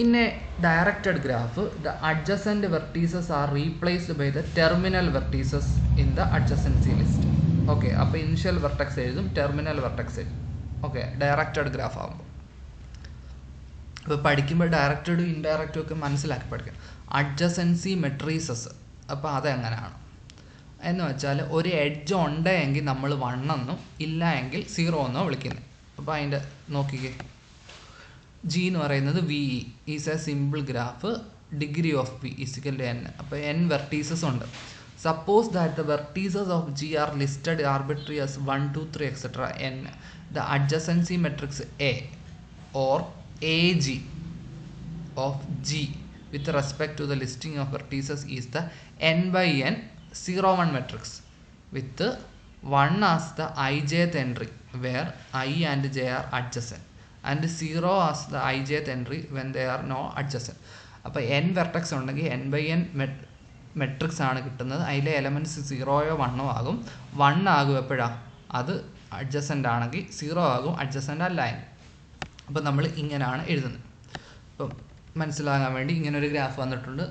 In a directed graph the adjacent vertices are replaced by the terminal vertices in the adjacency list. Okay, അപ്പോൾ ഇനിഷ്യൽ വെർട്ടക്സ് എഴുതും, ടെർമിനൽ വെർട്ടക്സ് എഴുതും. ഓക്കെ, ഡയറക്റ്റഡ് ഗ്രാഫ് ആകുമ്പോൾ. അപ്പോൾ പഠിക്കുമ്പോൾ ഡയറക്റ്റഡും ഇൻഡയറക്റ്റും ഒക്കെ മനസ്സിലാക്കി പഠിക്കണം. അഡ്ജസൻസി മെട്രീസസ്, അപ്പോൾ അതെങ്ങനെയാണ് എന്ന് വെച്ചാൽ ഒരു എഡ്ജ് ഉണ്ടെങ്കിൽ നമ്മൾ 1 എന്നും ഇല്ല എങ്കിൽ 0 എന്നോ വിളിക്കുന്നത്. അപ്പോൾ അതിൻ്റെ നോക്കിക്കേ, ജി എന്ന് പറയുന്നത് v is a simple graph, degree of p is equal to n. അപ്പോൾ എൻ വെർട്ടീസസ് ഉണ്ട്. Suppose that the vertices of G are listed arbitrary as 1 2 3 etc. n. The adjacency matrix A or AG of G with respect to the listing of vertices is the n by n 0 1 matrix with 1 as the ijth entry where I and J are adjacent and 0 as the ijth entry when they are not adjacent. അപ്പോൾ n വെർട്ടക്സ് ഉണ്ടെങ്കിൽ n by n മെട്രിക്സ് ആണ് കിട്ടുന്നത്. അതിലെ എലമെൻറ്റ്സ് 0 1 ആകും. 1 ആകും എപ്പോഴാണ്, അത് അഡ്ജസൻ്റ് ആണെങ്കിൽ 0 ആകും അഡ്ജസൻ്റ് അല്ല എങ്കിൽ. അപ്പോൾ നമ്മൾ ഇങ്ങനെയാണ് എഴുതുന്നത്. അപ്പം മനസ്സിലാകാൻ വേണ്ടി ഇങ്ങനെ ഒരു ഗ്രാഫ് വന്നിട്ടുണ്ട്.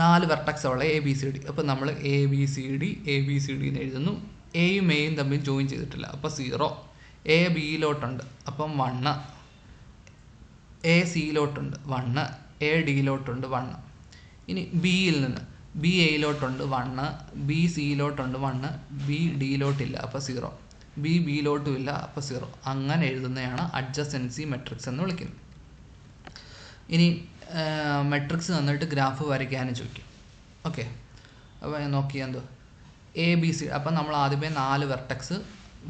4 വെർട്ടക്സ് ഉള്ള എ ബി സി ഡി. അപ്പോൾ നമ്മൾ എ ബി സി ഡി എന്ന് എഴുതുന്നു. എയും എയും തമ്മിൽ ജോയിൻ ചെയ്തിട്ടില്ല, അപ്പോൾ 0. എ ബിയിലോട്ടുണ്ട്, അപ്പം 1. എ സിയിലോട്ടുണ്ട് 1. എ ഡിയിലോട്ടുണ്ട് 1. ഇനി ബിയിൽ നിന്ന് ബി എയിലോട്ടുണ്ട് 1, ബി സിയിലോട്ടുണ്ട് 1, ബി ഡിയിലോട്ടില്ല അപ്പോൾ 0, ബി ബിയിലോട്ടും ഇല്ല അപ്പോൾ 0. അങ്ങനെ എഴുതുന്നതാണ് അഡ്ജസൻസി മെട്രിക്സ് എന്ന് വിളിക്കുന്നത്. ഇനി മെട്രിക്സ് തന്നിട്ട് ഗ്രാഫ് വരയ്ക്കാനും ചോദിക്കും. ഓക്കെ, അപ്പോൾ നോക്കിയാൽ എന്തോ എ ബി സി. അപ്പം നമ്മൾ ആദ്യമേ 4 വെർട്ടക്സ്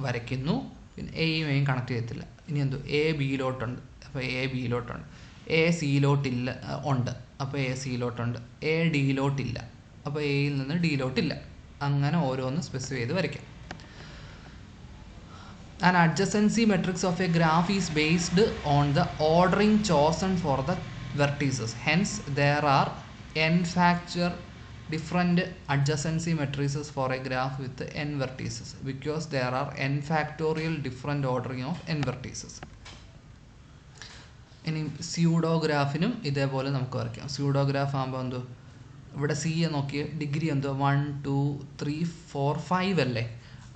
വരയ്ക്കുന്നു, പിന്നെ എയും എയും കണക്ട് ചെയ്യത്തില്ല. ഇനി എന്തോ എ ബിയിലോട്ടുണ്ട്, അപ്പോൾ എ ബിയിലോട്ടുണ്ട്. എ സിയിലോട്ടില്ല ഉണ്ട്, അപ്പോൾ എ സിയിലോട്ടുണ്ട്. എ ഡിയിലോട്ടില്ല, അപ്പോൾ എയിൽ നിന്ന് ഡിയിലോട്ടില്ല. അങ്ങനെ ഓരോന്ന് സ്പെസിഫൈ ചെയ്ത് വരയ്ക്കാം. An adjacency matrix of a graph is based on the ordering chosen for the vertices. Hence, there are n factor different adjacency matrices for a graph with n vertices because there are n factorial different ordering of n vertices. ഇനി സ്യൂഡോഗ്രാഫിനും ഇതേപോലെ നമുക്ക് വരയ്ക്കാം. സ്യൂഡോഗ്രാഫ് ആകുമ്പോൾ എന്തോ ഇവിടെ സി നോക്കിയ ഡിഗ്രി എന്തോ 1 2 3 4 5 അല്ലേ.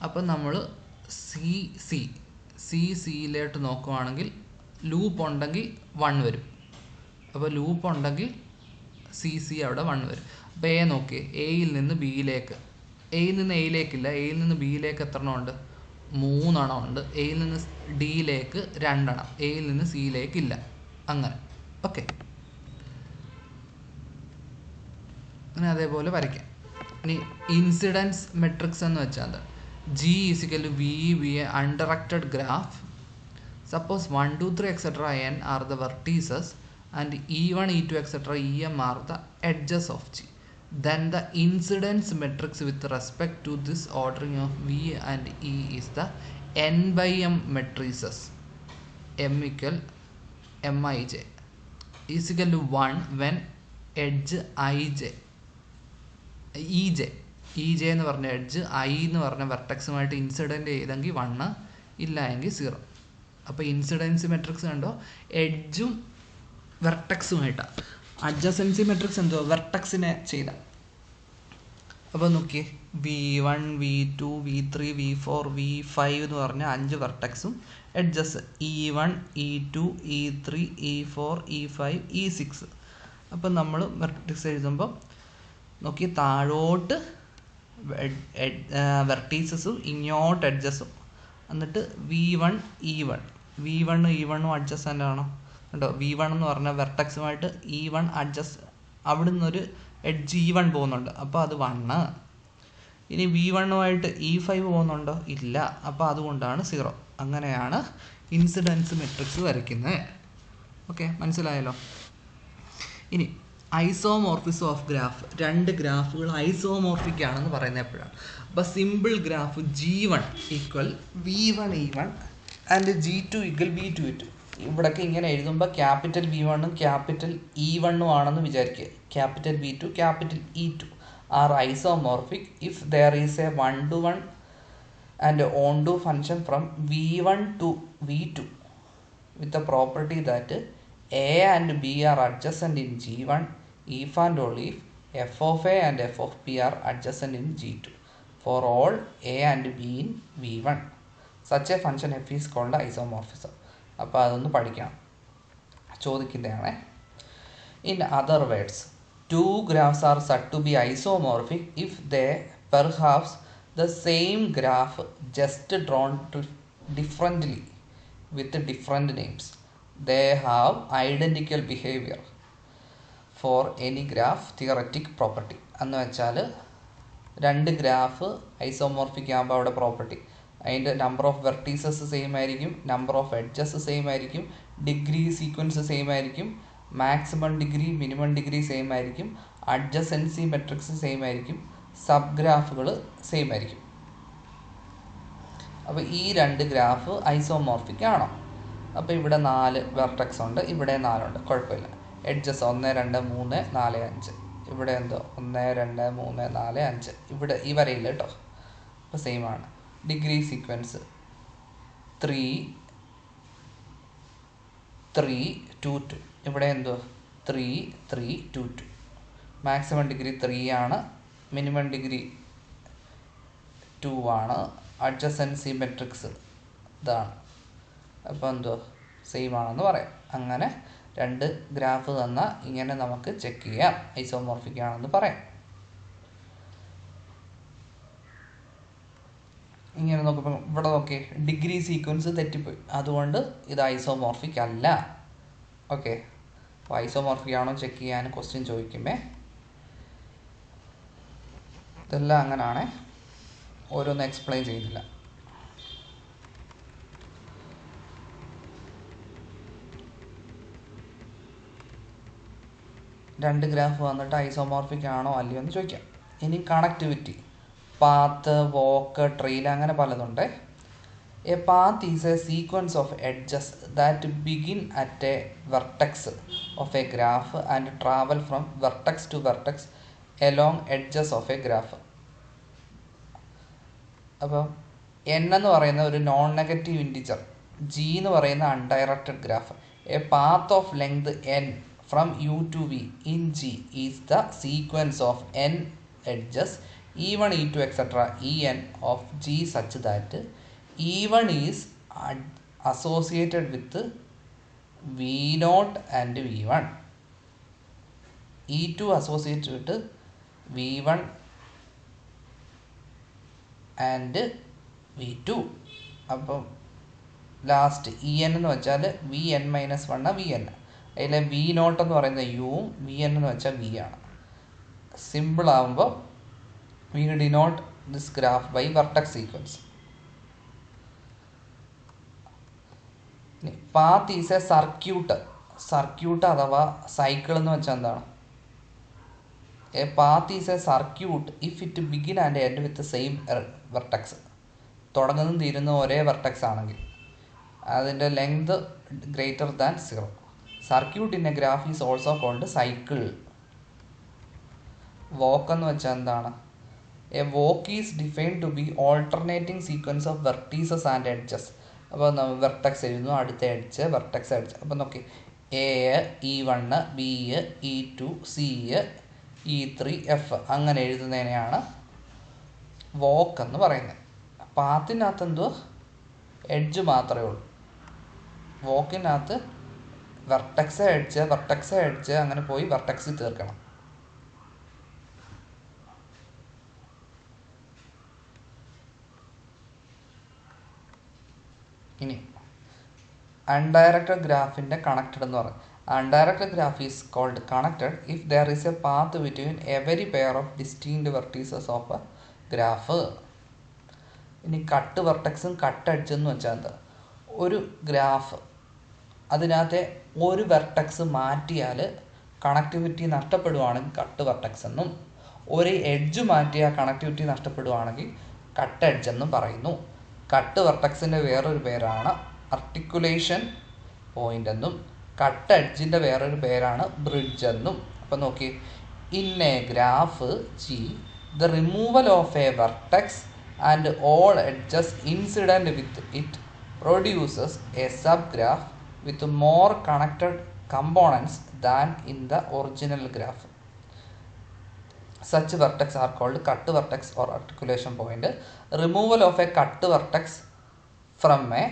അപ്പം നമ്മൾ സിയിലോട്ട് നോക്കുവാണെങ്കിൽ ലൂപ്പ് ഉണ്ടെങ്കിൽ 1 വരും. അപ്പോൾ ലൂപ്പ് ഉണ്ടെങ്കിൽ സി അവിടെ 1 വരും. അപ്പോൾ എ നോക്കിയേ, എയിൽ നിന്ന് ബിയിലേക്ക്, എയിൽ നിന്ന് എയിലേക്കില്ല, എയിൽ നിന്ന് ബിയിലേക്ക് എത്ര എണ്ണം ഉണ്ട്? 3 എണ്ണം ഉണ്ട്. എയിൽ നിന്ന് ഡിയിലേക്ക് 2 എണ്ണം, എയിൽ നിന്ന് സിയിലേക്കില്ല. അങ്ങനെ ഓക്കെ, അങ്ങനെ അതേപോലെ വരയ്ക്കാം. ഇനി ഇൻസിഡൻസ് മെട്രിക്സ് എന്ന് വെച്ചാൽ എന്താ? G is equal to v be a undirected graph. Suppose 1 2 3 etc. n are the vertices and e1 e2 etc. em are the edges of G. Then the incidence matrix with respect to this ordering of V and E is the n by m matrices. M equal Mij is equal to 1 when edge Ej എന്ന് പറഞ്ഞ എഡ്ജ് ഐ എന്ന് പറഞ്ഞ വെർട്ടെക്സുമായിട്ട് ഇൻസിഡൻറ്റ് ചെയ്തെങ്കിൽ 1, ഇല്ല എങ്കിൽ 0. അപ്പോൾ ഇൻസിഡൻസി മെട്രിക്സ് കണ്ടോ, എഡ്ജും വെർട്ടെക്സുമായിട്ടാണ്. അഡ്ജസൻസി മെട്രിക്സ് എന്തോ വെർട്ടെക്സിനെ ചെയ്ത. അപ്പോൾ നോക്കിയേ, V1 V2 V3 V4 V5 എന്ന് പറഞ്ഞ 5 വെർട്ടെക്സും edges E1 E2 E3 E4 E5 E6. അപ്പം നമ്മൾ വെർട്ടെക്സ് എഴുതുമ്പോൾ നോക്കി, താഴോട്ട് വെർട്ടീസസും ഇങ്ങോട്ട് എഡ്ജസും, എന്നിട്ട് V1 E1 V1 അഡ്ജസൻ്റ് ആണോ കേട്ടോ. V1 എന്ന് പറഞ്ഞാൽ വെർട്ടെക്സുമായിട്ട് E1 അഡ്ജസ്റ്റ്, അവിടെ നിന്നൊരു എഡ്ജ് E1 പോകുന്നുണ്ട്, അപ്പോൾ അത് 1. ഇനി V1 E5 പോകുന്നുണ്ടോ? ഇല്ല, അപ്പോൾ അതുകൊണ്ടാണ് 0. അങ്ങനെയാണ് ഇൻസിഡൻസ് മെട്രിക്സ് വരയ്ക്കുന്നത്. ഓക്കെ, മനസ്സിലായല്ലോ. ഇനി ഐസോമോർഫിസം ഓഫ് ഗ്രാഫ്. 2 ഗ്രാഫുകൾ ഐസോമോർഫിക് ആണെന്ന് പറയുന്നത് എപ്പോഴാണ്? അപ്പോൾ simple graph G1 equal V1 E1 and G2 equal V2 E2. ഇവിടൊക്കെ ഇങ്ങനെ എഴുതുമ്പോൾ ക്യാപിറ്റൽ V1 ക്യാപിറ്റൽ E1 ആണെന്ന് വിചാരിക്കുക. Capital V2 capital E2 are isomorphic if there is a 1-to-1 and onto function from V1 to V2 with the property that A and B are adjacent in G1 if and only if f of A and f of B are adjacent in G2 for all A and B in V1. Such a function f is called isomorphism. അപ്പോൾ അതൊന്ന് പഠിക്കണം, ചോദിക്കുന്നതാണ്. In other words, 2 graphs are said to be isomorphic if they perhaps the same graph just drawn differently with different names. They have identical behavior for any graph theoretic property. എന്ന് വെച്ചാൽ 2 ഗ്രാഫ് ഐസോമോർഫിക് ആകുമ്പോൾ അവിടെ പ്രോപ്പർട്ടി, അതിൻ്റെ നമ്പർ ഓഫ് വെർട്ടീസസ് സെയിം ആയിരിക്കും, നമ്പർ ഓഫ് എഡ്ജസ് സെയിം ആയിരിക്കും, ഡിഗ്രി സീക്വൻസ് സെയിം ആയിരിക്കും, maximum degree minimum degree same ആയിരിക്കും, അഡ്ജസൻസി മെട്രിക്സ് സെയിം ആയിരിക്കും, സബ് ഗ്രാഫുകൾ സെയിം ആയിരിക്കും. അപ്പോൾ ഈ 2 ഗ്രാഫ് ഐസോമോർഫിക് ആണോ? അപ്പോൾ ഇവിടെ 4 വെർട്ടെക്സ് ഉണ്ട്, ഇവിടെ 4 ഉണ്ട്, കുഴപ്പമില്ല. എഡ്ജസ് 1 2 3 4 5, ഇവിടെ എന്തോ 1 2 3 4 5, ഇവിടെ ഈ വരയില്ല കേട്ടോ, അപ്പോൾ സെയിം ആണ്. ഡിഗ്രി സീക്വൻസ് 3 3 2 2, ഇവിടെ എന്തോ 3 3 2 2. മാക്സിമം ഡിഗ്രി 3 ആണ്, മിനിമം ഡിഗ്രി 2 ആണ്, അഡ്ജസൻസി മെട്രിക്സ് ഇതാണ്. അപ്പോൾ എന്തോ സെയിം ആണെന്ന് പറയാം. അങ്ങനെ 2 ഗ്രാഫ് തന്നാൽ ഇങ്ങനെ നമുക്ക് ചെക്ക് ചെയ്യാം ഐസോമോർഫിക് ആണെന്ന് പറയാം. ഇങ്ങനെ നോക്കുമ്പോൾ ഇവിടെ നോക്കി, ഡിഗ്രി സീക്വൻസ് തെറ്റിപ്പോയി, അതുകൊണ്ട് ഇത് ഐസോമോർഫിക് അല്ല. ഓക്കെ, അപ്പോൾ ഐസോമോർഫിക് ആണോ ചെക്ക് ചെയ്യാൻ ക്വസ്റ്റ്യൻ ചോദിക്കുമേ. ഇതെല്ലാം അങ്ങനെയാണ്, ഓരോന്ന് എക്സ്പ്ലെയിൻ ചെയ്യുന്നില്ല. രണ്ട് ഗ്രാഫ് വന്നിട്ട് ഐസോമോർഫിക് ആണോ അല്ലയോ എന്ന് ചോദിക്കാം. ഇനി കണക്ടിവിറ്റി, പാത്ത്, വോക്ക്, ട്രെയിൽ, അങ്ങനെ പലതുണ്ട്. A path is a sequence of edges that begin at a vertex of a graph and travel from vertex to vertex along edges of a graph. അപ്പം n എന്ന് പറയുന്ന ഒരു നോൺ നെഗറ്റീവ് ഇൻറ്റിജർ, g എന്ന് പറയുന്ന undirected graph. A path of length n from u to v in g is the sequence of n edges e1 e2 etc en of g such that e1 is associated with v0 and v1, e2 associated with v1 and v2. അപ്പം ലാസ്റ്റ് ഇ എൻ എന്ന് വെച്ചാൽ V N minus one V N, അതിലെ വി നോട്ട് എന്ന് പറയുന്ന യുവും വി എൻ എന്ന് വെച്ചാൽ വി ആണ്. സിമ്പിൾ ആകുമ്പോൾ we denote this graph by vertex sequence. Path is a circuit അഥവാ സൈക്കിൾ എന്ന് വെച്ചാൽ എന്താണ്? A path is a circuit if it begin and end with same vertex. തുടങ്ങുന്നതും തീരുന്നതും ഒരേ വെർട്ടെക്സ് ആണെങ്കിൽ അതിൻ്റെ length greater than 0. Circuit in a graph is also called cycle. Walk എന്ന് വെച്ചാൽ എന്താണ്? A walk is defined to be alternating sequence of vertices and edges. അപ്പോൾ നമ്മൾ വെർട്ടെക്സ് എഴുതുന്നു, അടുത്ത എഡ്ജ്, വെർട്ടെക്സ് എഡ്ജ്. അപ്പം നോക്കി, A E1 B E2 C E3 F അങ്ങനെ എഴുതുന്നതിനെയാണ് വോക്ക് എന്ന് പറയുന്നത്. പാത്തിനകത്ത് എന്തോ എഡ്ജ് മാത്രമേ ഉള്ളൂ. വോക്കിനകത്ത് വെർട്ടെക്സ് എഡ്ജ് അങ്ങനെ പോയി വെർട്ടെക്സിൽ തീർക്കണം. ഇനി അൺഡയറക്റ്റഡ് ഗ്രാഫിൻ്റെ കണക്റ്റഡ് എന്ന് പറയും. Undirected graph is called connected if there is a path between every pair of distinct vertices of a graph. ഇനി കട്ട് വെർട്ടെക്സും കട്ട് എഡ്ജ് എന്ന് വെച്ചാൽ എന്താ? ഒരു ഗ്രാഫ് അതിനകത്തെ ഒരു വെർട്ടെക്സ് മാറ്റിയാൽ കണക്ടിവിറ്റി നഷ്ടപ്പെടുവാണെങ്കിൽ കട്ട് വെർട്ടെക്സ് എന്നും, ഒരു എഡ്ജ് മാറ്റിയാൽ കണക്ടിവിറ്റി നഷ്ടപ്പെടുവാണെങ്കിൽ കട്ട് എഡ്ജ് എന്നും പറയുന്നു. കട്ട് വെർട്ടെക്സിൻ്റെ വേറൊരു പേരാണ് ആർട്ടിക്കുലേഷൻ പോയിന്റ് എന്നും, കട്ട് എഡ്ജിൻ്റെ വേറൊരു പേരാണ് ബ്രിഡ്ജ് എന്നും. അപ്പം നോക്കി, in a graph G the removal of A vertex and all edges incident with it produces a subgraph with more connected components than in the original graph. Such vertex are called cut vertex or articulation point. Removal of a cut vertex from a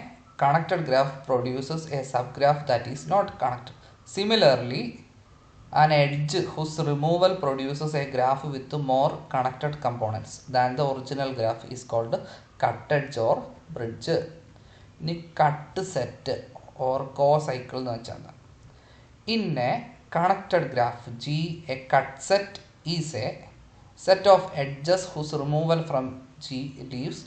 connected graph produces a subgraph that is not connected. Similarly, an edge whose removal produces a graph with more connected components than the original graph is called cut edge or bridge. ഇനി cut set or cocycle എന്ന് വെച്ചാൽ in a connected graph G a cut set is a set of edges whose removal from G leaves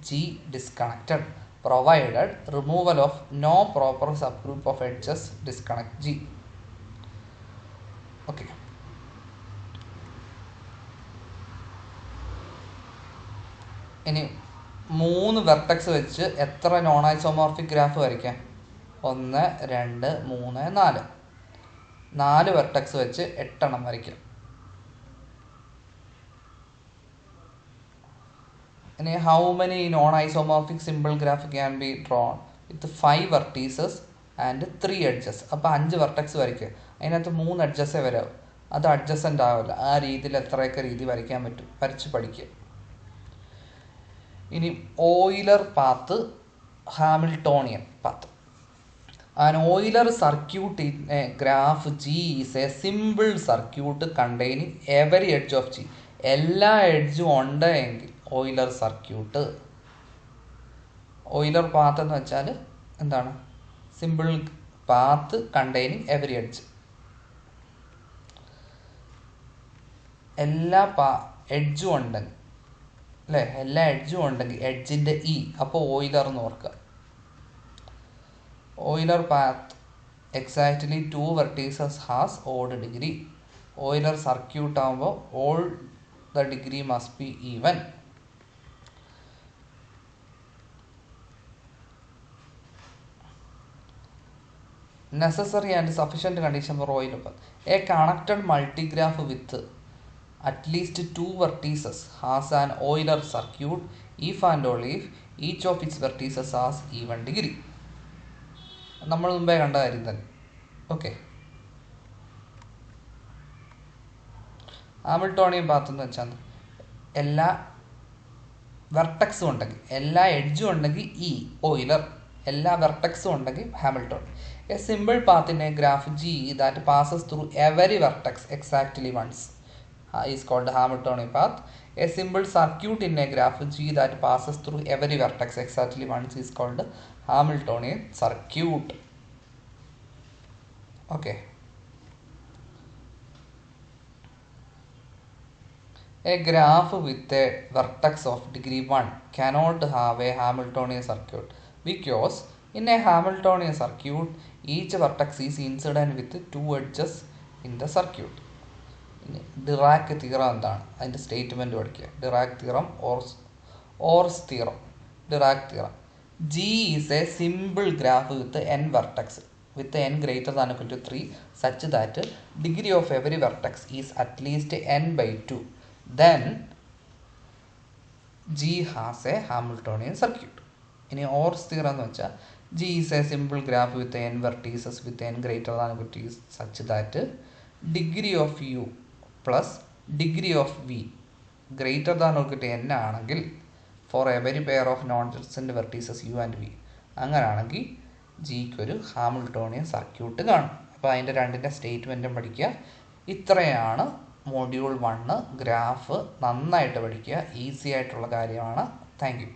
G disconnected provided removal of no proper subgroup of edges disconnect G. Okay, ഇനി 3 വെർട്ടെക്സ് വെച്ച് എത്ര നോൺ ഐസോമോർഫിക് ഗ്രാഫ് വരയ്ക്കാം? 1 2 3 4. 4 വെർട്ടെക്സ് വെച്ച് 8 എണ്ണം വരയ്ക്കാം. ഇനി how many non isomorphic simple graph can be drone with 5 vertices and 3 edges. അപ്പോൾ 5 വെർട്ടെക്സ് വരയ്ക്കുക, അതിനകത്ത് 3 എഡ്ജസേ വരാവും, അത് അഡ്ജസൻ്റ് ആവില്ല. ആ രീതിയിൽ എത്രയൊക്കെ രീതി വരയ്ക്കാൻ പറ്റും വരച്ച് പഠിക്കുക. ഇനി Euler path, Hamiltonian path. An Euler circuit in a graph G is a simple circuit containing every edge of G. എല്ലാ എഡ്ജും ഉണ്ട് എങ്കിൽ ഓയിലർ സർക്യൂട്ട്. ഓയിലർ പാത്ത് എന്ന് വെച്ചാൽ എന്താണ്? Simple path containing every edge. എല്ലാ എഡ്ജും ഉണ്ടെങ്കിൽ അല്ലേ, എല്ലാ എഡ്ജും ഉണ്ടെങ്കിൽ എഡ്ജിൻ്റെ ഇ, അപ്പോൾ ഓയിലർ എന്ന് ഓർക്കുക. Euler path exactly 2 vertices has odd degree. Euler circuit ആകുമ്പോൾ all the degree must be even. Necessary and sufficient condition for Euler path. A connected multigraph with at least two vertices has an Euler circuit if and only if each of its vertices has even degree. നമ്മൾ മുമ്പേ കണ്ട കാര്യം തന്നെ. ഓക്കെ, ഹാമിൽട്ടോണിയൻ പാത്ത് എന്ന് വെച്ചാൽ എല്ലാ വെർട്ടക്സും ഉണ്ടെങ്കിൽ, എല്ലാ എഡ്ജും ഉണ്ടെങ്കിൽ ഓയിലർ, എല്ലാ വെർട്ടക്സും ഉണ്ടെങ്കിൽ ഹാമിൽട്ടോൺ. A simple path in a graph G that passes through every vertex exactly once is called Hamiltonian path. A simple circuit in a graph G that passes through every vertex exactly once is called Hamiltonian circuit. Okay. A graph with a vertex of degree 1 cannot have a Hamiltonian circuit because in a Hamiltonian circuit each vertex is incident with two edges in the circuit. Dirac theorem എന്താണ് അതിൻ്റെ സ്റ്റേറ്റ്മെൻറ്റ് പഠിക്കുക. Dirac theorem Or's theorem. Dirac theorem. G is a simple graph with n vertex with n greater than or equal to 3 such that degree of every vertex is at least n by 2. Then G has a Hamiltonian circuit. ഇനി Or's theorem എന്ന് വെച്ചാൽ G is a simple graph with n vertices with n greater than or equal to such that degree of u plus degree of v greater than or equal to n ആണെങ്കിൽ for every pair of non-adjacent vertices u and v, അങ്ങനെയാണെങ്കിൽ ജിക്ക് ഒരു ഹാമിൽട്ടോണിയൻ സർക്യൂട്ട് കാണും. അപ്പോൾ അതിൻ്റെ രണ്ടിൻ്റെ സ്റ്റേറ്റ്മെൻറ്റും പഠിക്കുക. ഇത്രയാണ് മൊഡ്യൂൾ 1 ഗ്രാഫ്. നന്നായിട്ട് പഠിക്കുക, ഈസി ആയിട്ടുള്ള കാര്യമാണ്. Thank you.